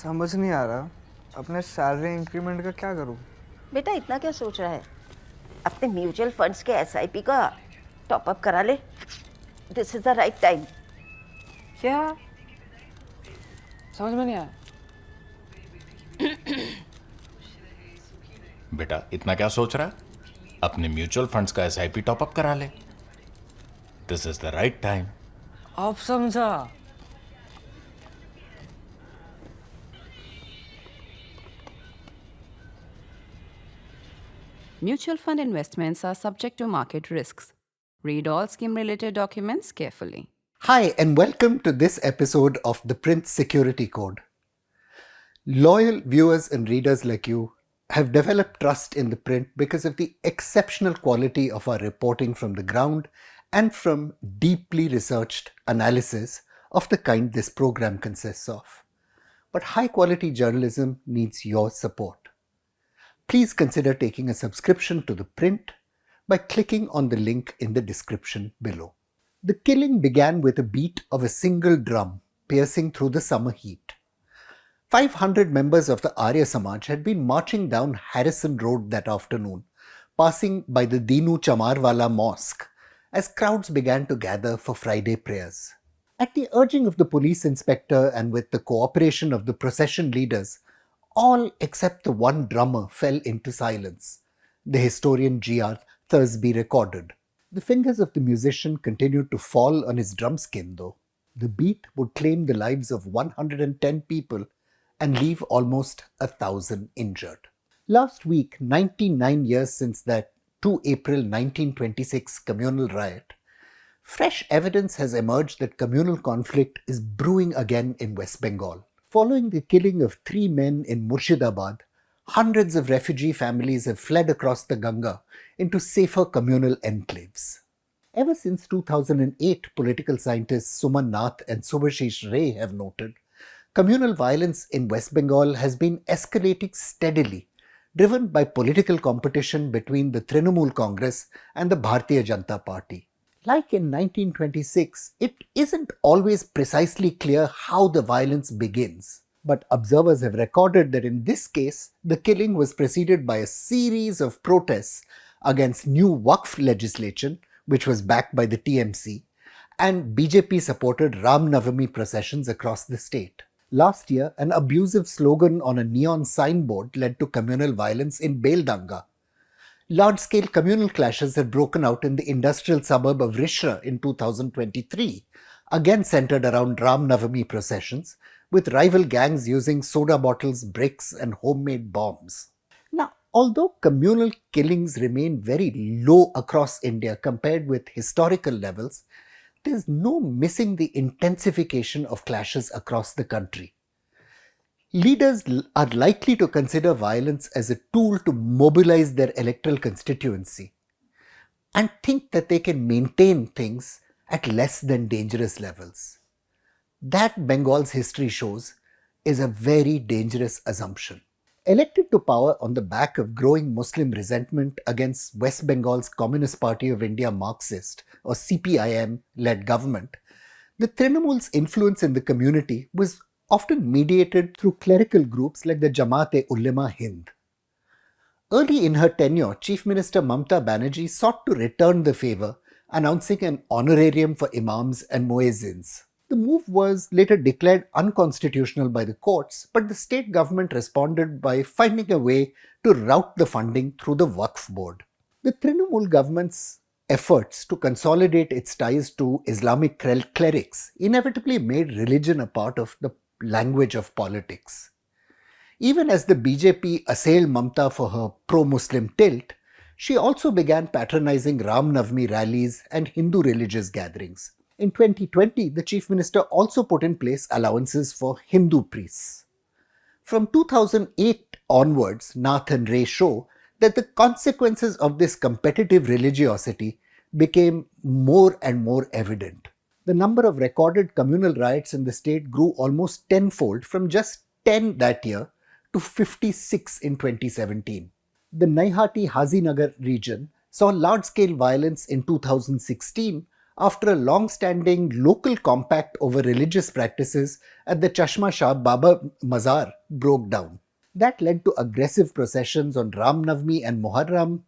समझ नहीं आ रहा अपने सैलरी इंक्रीमेंट का क्या करूं। बेटा इतना क्या सोच रहा है? अपने म्यूचुअल फंड्स के एसआईपी का टॉप अप करा ले। This is the right time. क्या? समझ में नहीं आया। बेटा इतना क्या सोच रहा है? अपने म्यूचुअल फंड्स का एसआईपी टॉपअप करा ले। This is the right time. अब समझा। Mutual fund investments are subject to market risks. Read all scheme related documents carefully. Hi, and welcome to this episode of ThePrint Security Code. Loyal viewers and readers like you have developed trust in The Print because of the exceptional quality of our reporting from the ground and from deeply researched analysis of the kind this program consists of. But high quality journalism needs your support. Please consider taking a subscription to The Print by clicking on the link in the description below. The killing began with a beat of a single drum piercing through the summer heat. 500 members of the Arya Samaj had been marching down Harrison Road that afternoon, passing by the Dinu Chamarwala Mosque as crowds began to gather for Friday prayers. At the urging of the police inspector and with the cooperation of the procession leaders, all except the one drummer fell into silence, the historian G.R. Thursby recorded. The fingers of the musician continued to fall on his drum skin, though. The beat would claim the lives of 110 people and leave almost 1,000 injured. Last week, 99 years since that 2 April 1926 communal riot, fresh evidence has emerged that communal conflict is brewing again in West Bengal. Following the killing of 3 men in Murshidabad, hundreds of refugee families have fled across the Ganga into safer communal enclaves. Ever since 2008, political scientists Suman Nath and Subhashish Ray have noted, communal violence in West Bengal has been escalating steadily, driven by political competition between the Trinamool Congress and the Bharatiya Janata Party. Like in 1926, it isn't always precisely clear how the violence begins. But observers have recorded that in this case, the killing was preceded by a series of protests against new Waqf legislation, which was backed by the TMC, and BJP-supported Ram Navami processions across the state. Last year, an abusive slogan on a neon signboard led to communal violence in Beldanga. Large-scale communal clashes had broken out in the industrial suburb of Rishra in 2023, again centered around Ram Navami processions, with rival gangs using soda bottles, bricks, and homemade bombs. Now, although communal killings remain very low across India compared with historical levels, there's no missing the intensification of clashes across the country. Leaders are likely to consider violence as a tool to mobilize their electoral constituency and think that they can maintain things at less than dangerous levels. That, Bengal's history shows, is a very dangerous assumption. Elected to power on the back of growing Muslim resentment against West Bengal's Communist Party of India Marxist or CPIM-led government, the Trinamool's influence in the community was often mediated through clerical groups like the Jamaat-e-Ulema Hind. Early in her tenure, Chief Minister Mamta Banerjee sought to return the favour, announcing an honorarium for imams and muezzins. The move was later declared unconstitutional by the courts, but the state government responded by finding a way to route the funding through the Waqf board. The Trinamool government's efforts to consolidate its ties to Islamic clerics inevitably made religion a part of the language of politics. Even as the BJP assailed Mamta for her pro-Muslim tilt, she also began patronizing Ram Navami rallies and Hindu religious gatherings. In 2020, the Chief Minister also put in place allowances for Hindu priests. From 2008 onwards, Nath and Ray show that the consequences of this competitive religiosity became more and more evident. The number of recorded communal riots in the state grew almost tenfold from just 10 that year to 56 in 2017. The Naihati Hazinagar region saw large-scale violence in 2016 after a long-standing local compact over religious practices at the Chashma Shah Baba Mazar broke down. That led to aggressive processions on Ram Navami and Muharram,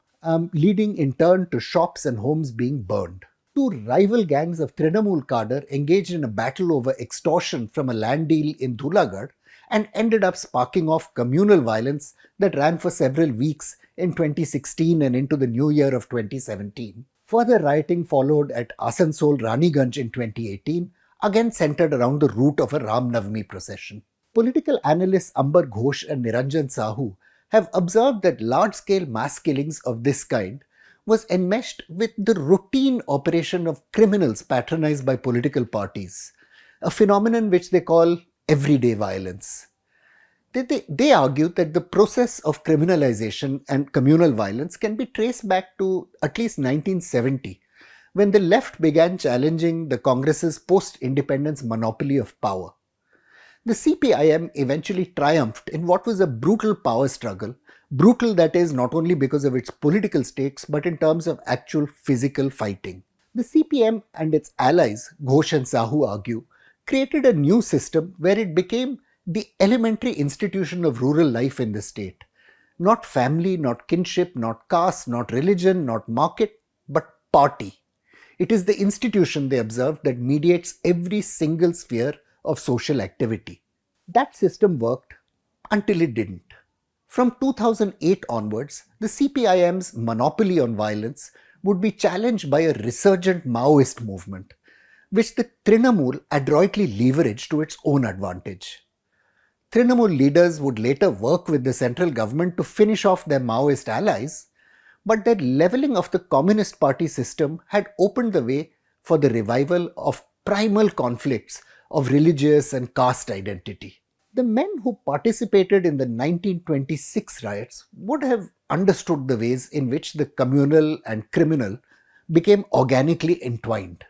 leading in turn to shops and homes being burned. Two rival gangs of Trinamool cadre engaged in a battle over extortion from a land deal in Dhulagad and ended up sparking off communal violence that ran for several weeks in 2016 and into the new year of 2017. Further rioting followed at Asansol Raniganj in 2018, again centered around the route of a Ram Navami procession. Political analysts Ambar Ghosh and Niranjan Sahu have observed that large-scale mass killings of this kind was enmeshed with the routine operation of criminals patronized by political parties, a phenomenon which they call everyday violence. They argue that the process of criminalization and communal violence can be traced back to at least 1970, when the left began challenging the Congress's post-independence monopoly of power. The CPIM eventually triumphed in what was a brutal power struggle, brutal that is not only because of its political stakes but in terms of actual physical fighting. The CPM and its allies, Ghosh and Sahu argue, created a new system where it became the elementary institution of rural life in the state. Not family, not kinship, not caste, not religion, not market, but party. It is the institution, they observed, that mediates every single sphere of social activity. That system worked until it didn't. From 2008 onwards, the CPIM's monopoly on violence would be challenged by a resurgent Maoist movement, which the Trinamool adroitly leveraged to its own advantage. Trinamool leaders would later work with the central government to finish off their Maoist allies, but their levelling of the Communist Party system had opened the way for the revival of primal conflicts of religious and caste identity. The men who participated in the 1926 riots would have understood the ways in which the communal and criminal became organically entwined.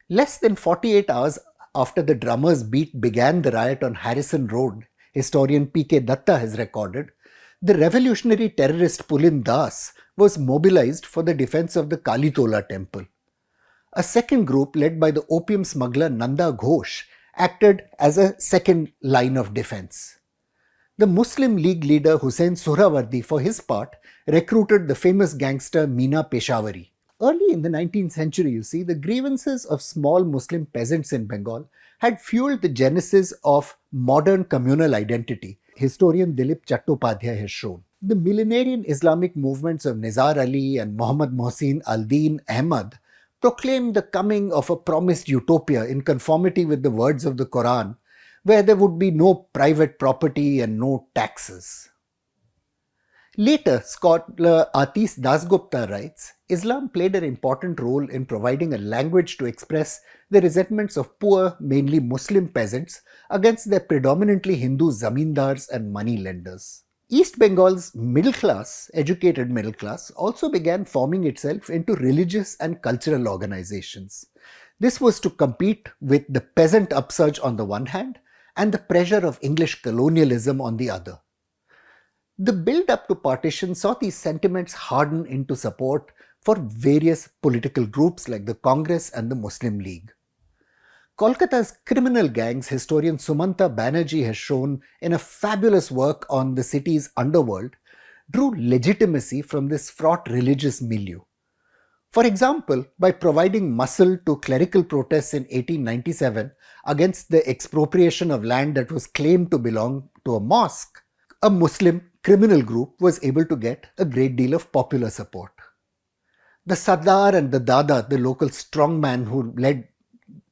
Less than 48 hours after the drummers' beat began the riot on Harrison Road, historian P.K. Datta has recorded, the revolutionary terrorist Pulin Das was mobilized for the defense of the Kalitola temple. A second group led by the opium smuggler Nanda Ghosh acted as a second line of defense. The Muslim League leader Hussain Suhrawardi, for his part, recruited the famous gangster Meena Peshawari. Early in the 19th century, you see, the grievances of small Muslim peasants in Bengal had fueled the genesis of modern communal identity, historian Dilip Chattopadhyay has shown. The millenarian Islamic movements of Nizar Ali and Muhammad Mohsin al-Din Ahmad proclaimed the coming of a promised utopia in conformity with the words of the Quran, where there would be no private property and no taxes. Later, scholar Atis Dasgupta writes, Islam played an important role in providing a language to express the resentments of poor, mainly Muslim peasants against their predominantly Hindu zamindars and money lenders. East Bengal's middle class, educated middle class, also began forming itself into religious and cultural organizations. This was to compete with the peasant upsurge on the one hand and the pressure of English colonialism on the other. The build-up to partition saw these sentiments harden into support for various political groups like the Congress and the Muslim League. Kolkata's criminal gangs historian Sumanta Banerjee has shown in a fabulous work on the city's underworld drew legitimacy from this fraught religious milieu. For example, by providing muscle to clerical protests in 1897 against the expropriation of land that was claimed to belong to a mosque, a Muslim criminal group was able to get a great deal of popular support. The Sardar and the Dada, the local strongman who led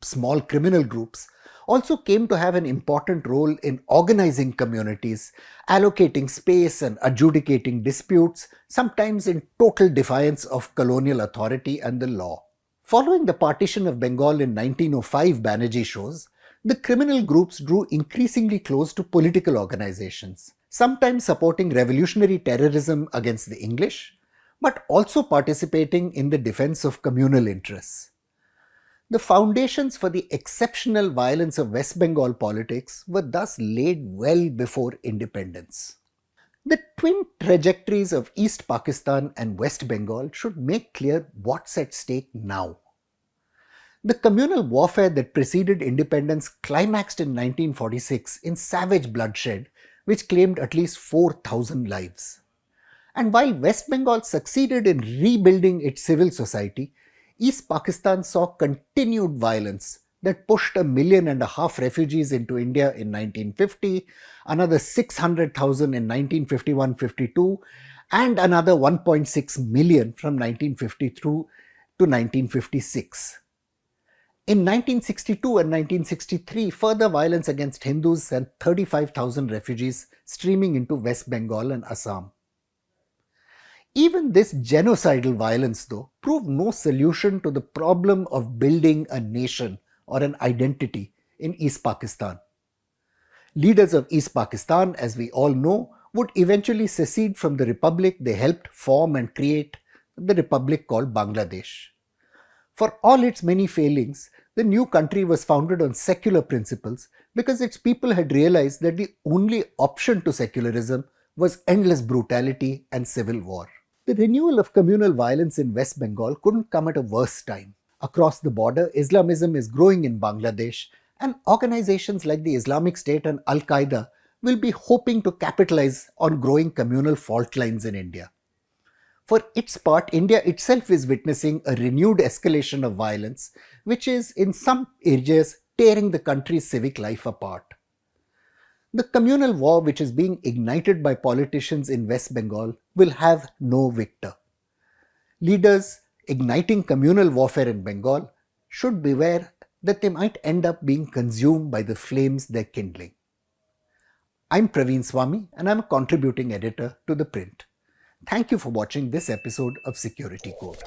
small criminal groups, also came to have an important role in organizing communities, allocating space and adjudicating disputes, sometimes in total defiance of colonial authority and the law. Following the partition of Bengal in 1905, Banerjee shows, the criminal groups drew increasingly close to political organizations, sometimes supporting revolutionary terrorism against the English, but also participating in the defense of communal interests. The foundations for the exceptional violence of West Bengal politics were thus laid well before independence. The twin trajectories of East Pakistan and West Bengal should make clear what's at stake now. The communal warfare that preceded independence climaxed in 1946 in savage bloodshed, which claimed at least 4,000 lives. And while West Bengal succeeded in rebuilding its civil society, East Pakistan saw continued violence that pushed 1.5 million refugees into India in 1950, another 600,000 in 1951-52, and another 1.6 million from 1952 to 1956. In 1962 and 1963, further violence against Hindus sent 35,000 refugees streaming into West Bengal and Assam. Even this genocidal violence, though, proved no solution to the problem of building a nation or an identity in East Pakistan. Leaders of East Pakistan, as we all know, would eventually secede from the republic they helped form and create, the republic called Bangladesh. For all its many failings, the new country was founded on secular principles because its people had realized that the only option to secularism was endless brutality and civil war. The renewal of communal violence in West Bengal couldn't come at a worse time. Across the border, Islamism is growing in Bangladesh, and organizations like the Islamic State and Al-Qaeda will be hoping to capitalize on growing communal fault lines in India. For its part, India itself is witnessing a renewed escalation of violence, which is in some areas tearing the country's civic life apart. The communal war which is being ignited by politicians in West Bengal will have no victor. Leaders igniting communal warfare in Bengal should beware that they might end up being consumed by the flames they're kindling. I'm Praveen Swami and I'm a contributing editor to ThePrint. Thank you for watching this episode of Security Code.